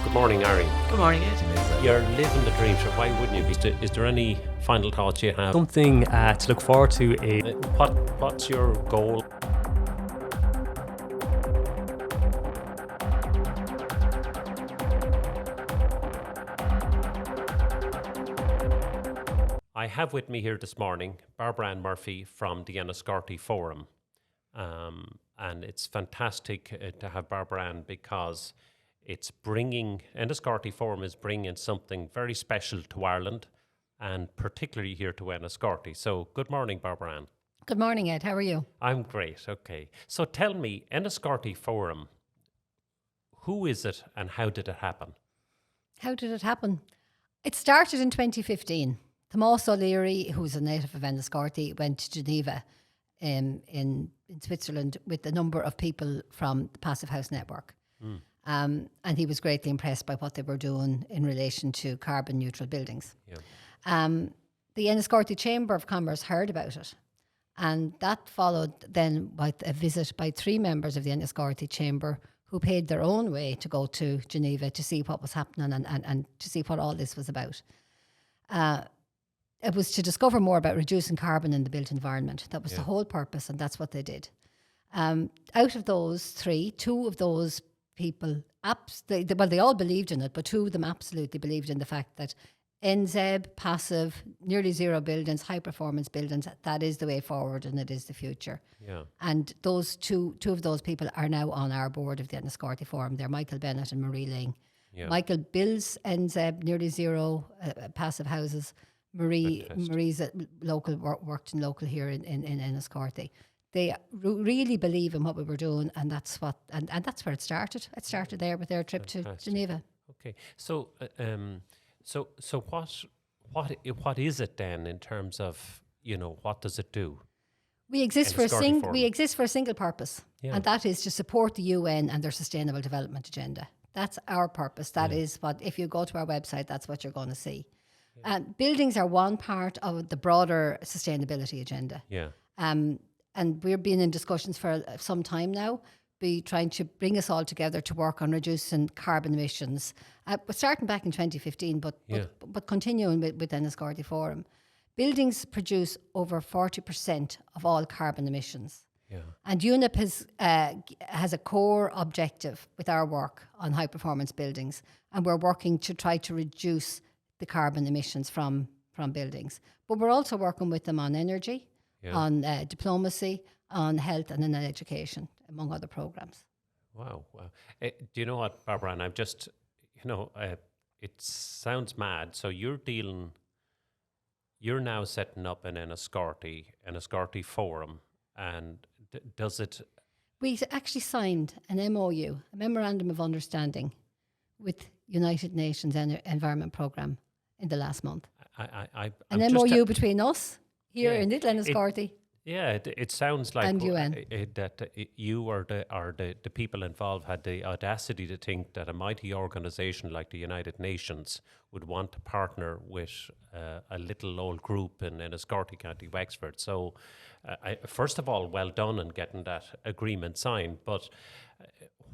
Good morning, Ari. Good morning, Ed. You're living the dream, so why wouldn't you be? Is there any final thoughts you have? Something to look forward to. What's your goal? I have with me here this morning Barbara Ann Murphy from the Enniscorthy Forum. And it's fantastic to have Barbara Ann because Enniscorthy Forum is bringing something very special to Ireland and particularly here to Enniscorthy. So good morning, Barbara Ann. Good morning, Ed. How are you? I'm great, okay. So tell me, Enniscorthy Forum, who is it and how did it happen? How did it happen? It started in 2015. Tomás O'Leary, who's a native of Enniscorthy, went to Geneva in Switzerland with a number of people from the Passive House Network. And he was greatly impressed by what they were doing in relation to carbon neutral buildings. Yeah. The Enniscorthy Chamber of Commerce heard about it. And that followed then by a visit by 3 members of the Enniscorthy Chamber who paid their own way to go to Geneva to see what was happening and to see what all this was about. It was to discover more about reducing carbon in the built environment. That was the whole purpose, and that's what they did. Out of those 3, 2 of those people, they all believed in it, but 2 of them absolutely believed in the fact that NZEB, passive, nearly zero buildings, high performance buildings, that is the way forward and it is the future. Yeah. And those two of those people are now on our board of the Enniscorthy Forum. They're Michael Bennett and Marie Lang. Yeah. Michael builds NZEB, nearly zero passive houses. Marie's worked in local here in Enniscorthy. They really believe in what we were doing, and that's where it started. It started there with their trip to Geneva. Okay, so what is it then in terms of what does it do? We exist for a single purpose, and that is to support the UN and their Sustainable Development Agenda. That's our purpose. That is what, if you go to our website, that's what you're going to see. Buildings are one part of the broader sustainability agenda. Yeah. And we've been in discussions for some time now, trying to bring us all together to work on reducing carbon emissions. Starting back in 2015, but continuing with Enniscorthy Forum. Buildings produce over 40% of all carbon emissions. Yeah. And UNEP has a core objective with our work on high performance buildings, and we're working to try to reduce the carbon emissions from buildings. But we're also working with them on energy, on diplomacy, on health and on education, among other programs. Wow. Do you know what, Barbara? And I'm just, it sounds mad. So you're now setting up an Enniscorthy Forum, and does it... We actually signed an MOU, a Memorandum of Understanding, with United Nations Environment Programme in the last month. An MOU between us here in Little Enniscorthy. It sounds like and UN. That you or the people involved had the audacity to think that a mighty organisation like the United Nations would want to partner with a little old group in Enniscorthy, County Wexford. So, first of all, well done in getting that agreement signed. But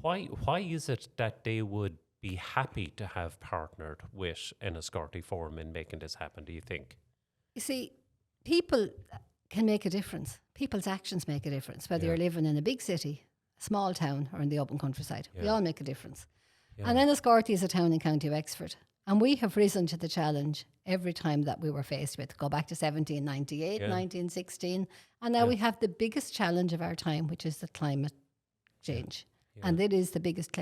why is it that they would be happy to have partnered with Enniscorthy Forum in making this happen, do you think? You see, people can make a difference. People's actions make a difference, whether you're living in a big city, a small town, or in the open countryside. We all make a difference. And Enniscorthy is a town in County Wexford. And we have risen to the challenge every time that we were faced with. Go back to 1798, 1916. And now we have the biggest challenge of our time, which is the climate change. And it is the biggest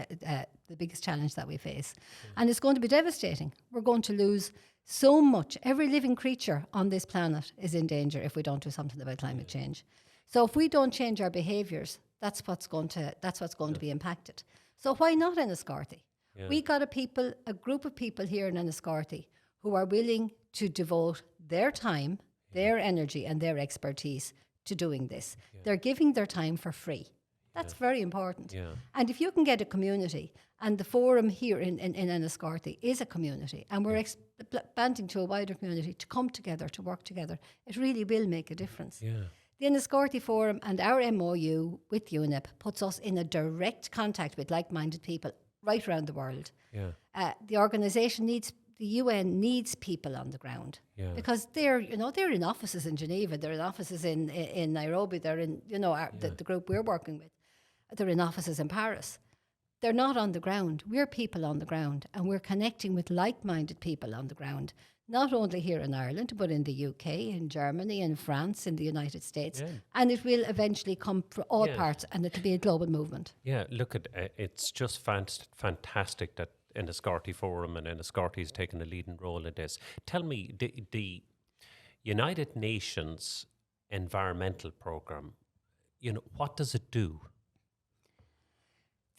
challenge that we face. And it's going to be devastating. We're going to lose so much. Every living creature on this planet is in danger if we don't do something about climate change. So if we don't change our behaviours, that's what's going to be impacted. So why not Enniscorthy? Yeah. We got a group of people here in Enniscorthy who are willing to devote their time, their energy and their expertise to doing this. Yeah. They're giving their time for free. That's very important. Yeah. And if you can get a community, and the forum here in Enniscorthy is a community, and we're expanding to a wider community to come together, to work together, it really will make a difference. Yeah. The Enniscorthy Forum and our MOU with UNEP puts us in a direct contact with like-minded people right around the world. Yeah. The organisation the UN needs people on the ground because they're in offices in Geneva, they're in offices in Nairobi, they're in the group we're working with, they're in offices in Paris. They're not on the ground. We're people on the ground, and we're connecting with like-minded people on the ground, not only here in Ireland, but in the UK, in Germany, in France, in the United States. Yeah. And it will eventually come from all parts, and it'll be a global movement. Yeah, look at it's just fantastic that Enniscorthy Forum and Enniscorthy is taking a leading role in this. Tell me, the United Nations environmental program, what does it do?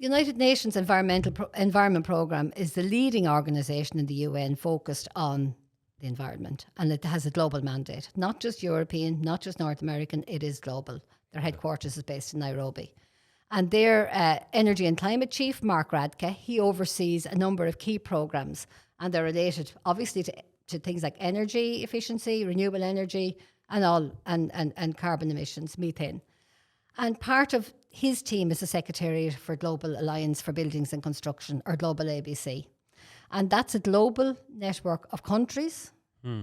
The United Nations Environment Programme is the leading organisation in the UN focused on the environment, and it has a global mandate, not just European, not just North American, it is global. Their headquarters is based in Nairobi. And their energy and climate chief, Mark Radke, he oversees a number of key programmes, and they're related obviously to things like energy efficiency, renewable energy, and carbon emissions, methane. And part of his team is the Secretariat for Global Alliance for Buildings and Construction, or Global ABC. And that's a global network of countries,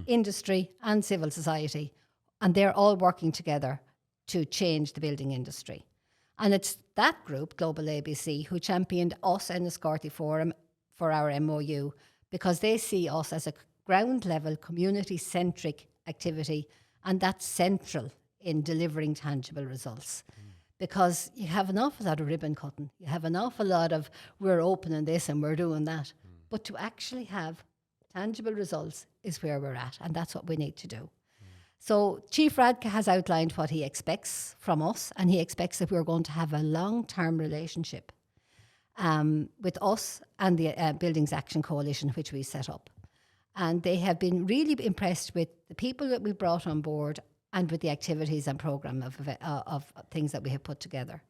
industry and civil society. And they're all working together to change the building industry. And it's that group, Global ABC, who championed us, Enniscorthy Forum, for our MOU, because they see us as a ground level, community-centric activity, and that's central in delivering tangible results. Because you have an awful lot of ribbon cutting. You have an awful lot of, we're opening this and we're doing that. But to actually have tangible results is where we're at, and that's what we need to do. So Chief Radke has outlined what he expects from us, and he expects that we're going to have a long-term relationship with us and the Buildings Action Coalition, which we set up. And they have been really impressed with the people that we brought on board and with the activities and programme of things that we have put together.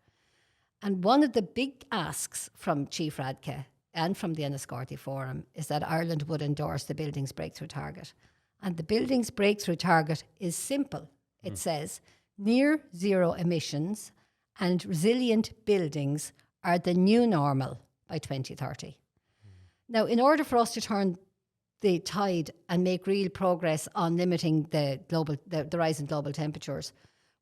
And one of the big asks from Chief Radke and from the Enniscorthy Forum is that Ireland would endorse the Buildings Breakthrough Target. And the Buildings Breakthrough Target is simple. It says near zero emissions and resilient buildings are the new normal by 2030. Now, in order for us to turn the tide and make real progress on limiting the rise in global temperatures,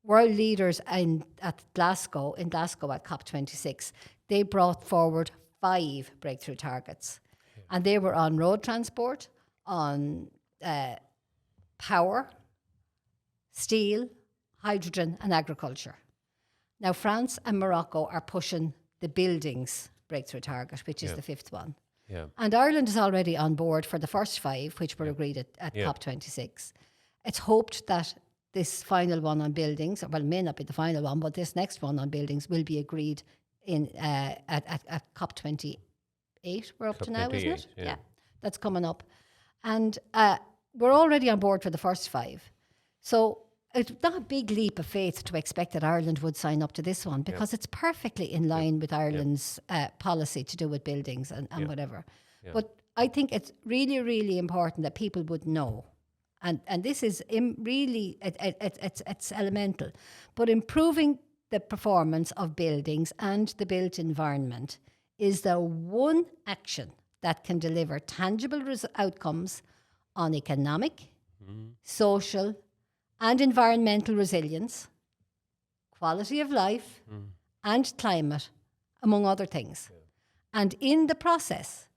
world leaders at Glasgow at COP26, they brought forward 5 breakthrough targets. And they were on road transport, on power, steel, hydrogen and agriculture. Now France and Morocco are pushing the buildings breakthrough target, which is the 5th one. Yeah. And Ireland is already on board for the first 5, which were agreed at COP26. It's hoped that this final one on buildings, well, it may not be the final one, but this next one on buildings will be agreed in at COP28. We're up to now, isn't it? Yeah, that's coming up. And we're already on board for the first 5. So it's not a big leap of faith to expect that Ireland would sign up to this one, because it's perfectly in line with Ireland's policy to do with buildings and whatever. Yeah. But I think it's really, really important that people would know. And this is really, it's elemental. But improving the performance of buildings and the built environment is the one action that can deliver tangible outcomes on economic, social, and environmental resilience, quality of life, and climate, among other things. Yeah. And in the process,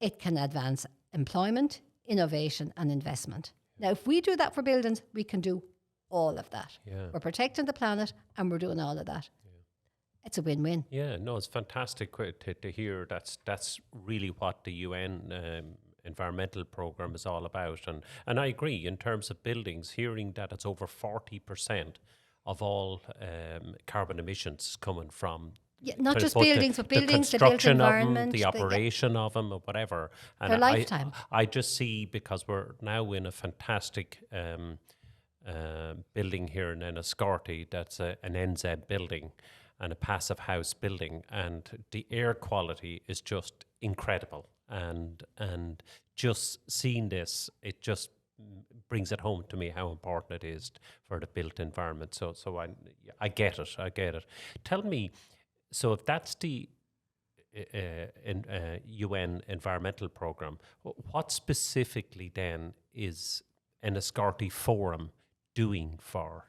it can advance employment, innovation, and investment. Now, if we do that for buildings, we can do all of that. Yeah. We're protecting the planet, and we're doing all of that. Yeah. It's a win-win. Yeah, no, it's fantastic to hear. That's really what the UN environmental program is all about. And I agree, in terms of buildings, hearing that it's over 40% of all carbon emissions coming from not just buildings, but buildings, the construction the built environment, of them, the operation of them, or whatever. And their lifetime. I just see, because we're now in a fantastic building here in Enniscorthy, that's an NZ building and a passive house building, and the air quality is just incredible. And just seeing this, it just brings it home to me how important it is for the built environment. So I get it. Tell me, so if that's the UN environmental program. What specifically then is Enniscorthy Forum doing for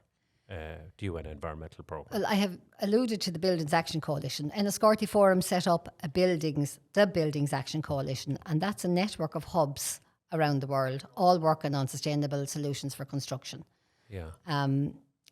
the UN environmental program? Well, I have alluded to the Buildings Action Coalition. Enniscorthy Forum set up the Buildings Action Coalition, and that's a network of hubs around the world, all working on sustainable solutions for construction. Yeah.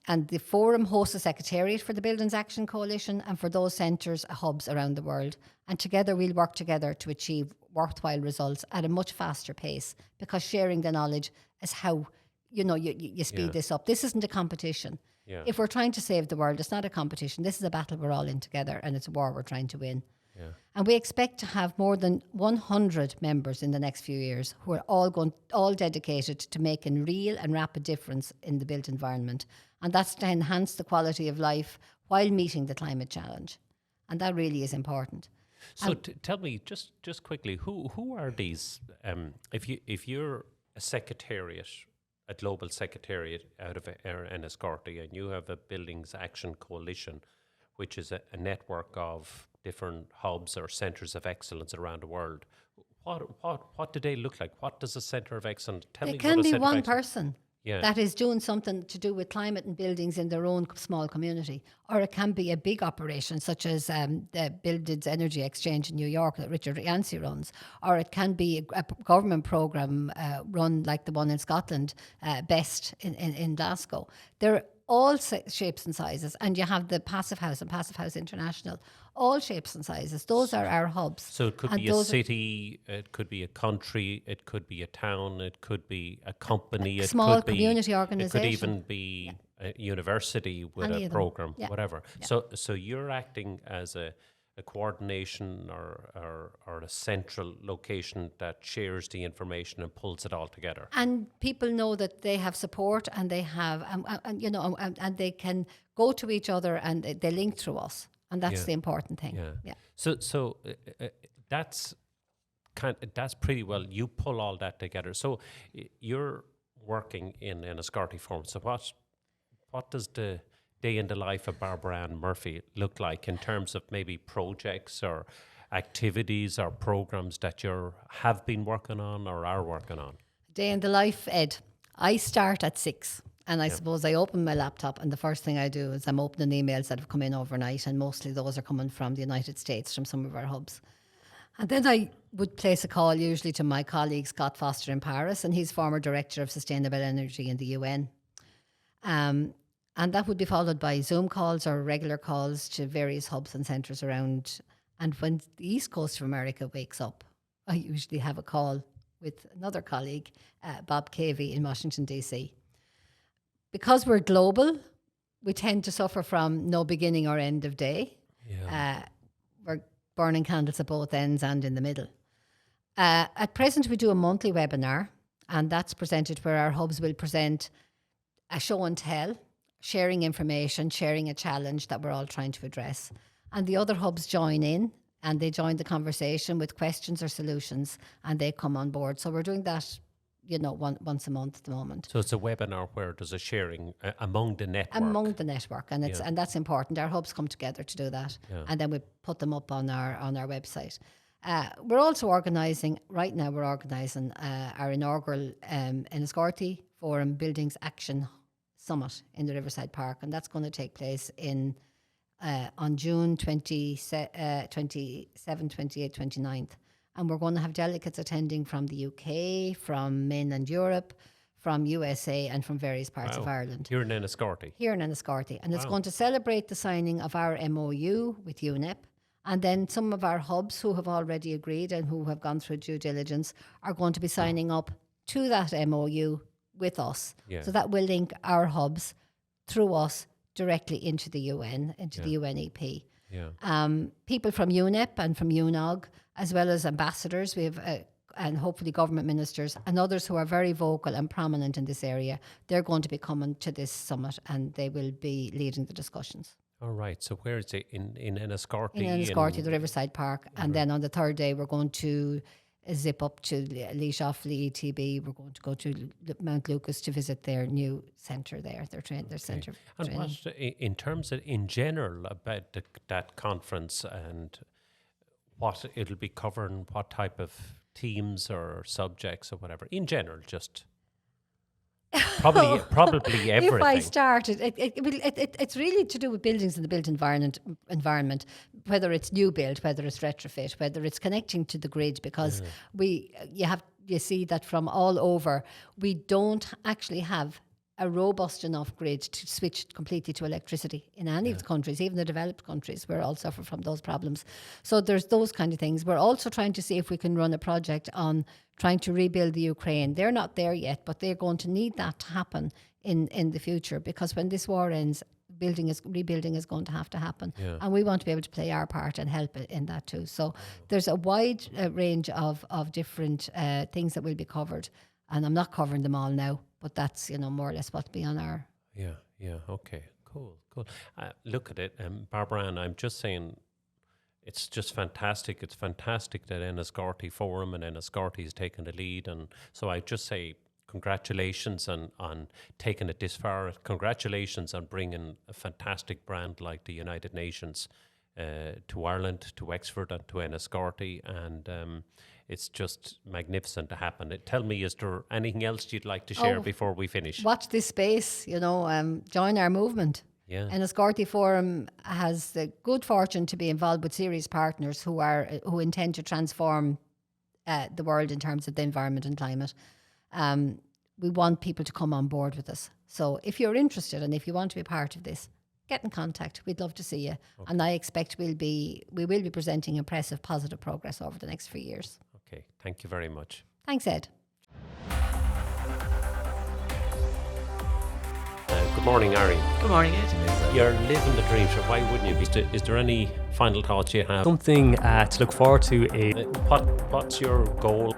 And the forum hosts a secretariat for the Buildings Action Coalition, and for those centres, hubs around the world. And together we'll work together to achieve worthwhile results at a much faster pace, because sharing the knowledge is how you speed this up. This isn't a competition. Yeah. If we're trying to save the world, it's not a competition. This is a battle we're all in together, and it's a war we're trying to win. Yeah. And we expect to have more than 100 members in the next few years who are all dedicated to making real and rapid difference in the built environment. And that's to enhance the quality of life while meeting the climate challenge. And that really is important. So tell me, just quickly, who are these? If you're a secretariat, a global secretariat out of Enniscorthy, and you have a Buildings Action Coalition, which is a network of different hubs or centres of excellence around the world, what do they look like? What does a centre of excellence tell me? It can be one person Yeah. that is doing something to do with climate and buildings in their own small community. Or it can be a big operation, such as the Buildings Energy Exchange in New York that Richard Yancey runs. Or it can be a government programme run like the one in Scotland, BEST in Glasgow. They're all shapes and sizes. And you have the Passive House and Passive House International, all shapes and sizes. Those are our hubs. So it could be a city, it could be a country, it could be a town, it could be a company, a small could be community it organisation. could even be a university with Any a of them. program, Yeah. whatever. Yeah. So you're acting as a coordination or a central location that shares the information and pulls it all together. And people know that they have support, and they have, and they can go to each other, and they link through us, and that's the important thing. Yeah. So that's that's pretty well. You pull all that together. So you're working in Enniscorthy Forum. So what does the day in the life of Barbara Ann Murphy look like in terms of maybe projects or activities or programs that you have been working on or are working on? Day in the life, Ed. I start at 6, and I suppose I open my laptop, and the first thing I do is I'm opening emails that have come in overnight, and mostly those are coming from the United States, from some of our hubs. And then I would place a call usually to my colleague Scott Foster in Paris, and he's former Director of Sustainable Energy in the UN. And that would be followed by Zoom calls or regular calls to various hubs and centres around. And when the East Coast of America wakes up, I usually have a call with another colleague, Bob Cavey in Washington, D.C. Because we're global, we tend to suffer from no beginning or end of day. Yeah. We're burning candles at both ends and in the middle. At present, we do a monthly webinar, and that's presented where our hubs will present a show and tell, sharing information, sharing a challenge that we're all trying to address. And the other hubs join in, and they join the conversation with questions or solutions, and they come on board. So we're doing that, once a month at the moment. So it's a webinar where there's a sharing among the network. Among the network, and and that's important. Our hubs come together to do that, and then we put them up on our website. We're also organising, right now we're organising our inaugural Enniscorthy Forum Buildings Action Summit in the Riverside Park, and that's going to take place on June 27, 28, 29th. And we're going to have delegates attending from the UK, from mainland Europe, from USA, and from various parts of Ireland. Here in Enniscorthy. Here in Enniscorthy. And it's going to celebrate the signing of our MOU with UNEP. And then some of our hubs who have already agreed and who have gone through due diligence are going to be signing up to that MOU with us. Yeah. So that will link our hubs through us directly into the UN, into the UNEP. Yeah. People from UNEP and from UNOG, as well as ambassadors, we have and hopefully government ministers and others who are very vocal and prominent in this area. They're going to be coming to this summit, and they will be leading the discussions. All right. So where is it? In Enniscorthy? In Enniscorthy, the Riverside Park. And then on the third day, we're going to zip up to Leash Offaly, ETB. We're going to go to Mount Lucas to visit their new centre there, their centre. And what, in terms of, in general, about that conference, and what it'll be covering, what type of themes or subjects or whatever? In general, just probably everything. If I started, it's really to do with buildings and the built environment, whether it's new build, whether it's retrofit, whether it's connecting to the grid, because you see that from all over, we don't actually have a robust enough grid to switch completely to electricity in any of the countries, even the developed countries. We all suffer from those problems. So there's those kind of things. We're also trying to see if we can run a project on trying to rebuild the Ukraine. They're not there yet, but they're going to need that to happen in the future, because when this war ends, rebuilding is going to have to happen. Yeah. And we want to be able to play our part and help in that too. So there's a wide range of different things that will be covered. And I'm not covering them all now, but that's, more or less what'll be on our... Yeah, okay, cool. Look at it, Barbara Ann, I'm just saying, it's just fantastic. It's fantastic that Enniscorthy Forum and Enniscorthy is taking the lead. And so I just say congratulations on taking it this far. Congratulations on bringing a fantastic brand like the United Nations to Ireland, to Wexford and to Enniscorthy. And it's just magnificent to happen. Tell me, is there anything else you'd like to share before we finish? Watch this space, join our movement. Yeah. Enniscorthy Forum has the good fortune to be involved with serious partners who intend to transform the world in terms of the environment and climate. We want people to come on board with us. So if you're interested and if you want to be part of this, get in contact. We'd love to see you. Okay. And I expect we will be presenting impressive, positive progress over the next few years. Okay, thank you very much. Thanks, Ed. Good morning, Ari. Good morning, Ed. You're living the dream, so why wouldn't you be? Is there any final thoughts you have? Something to look forward to is... What's your goal?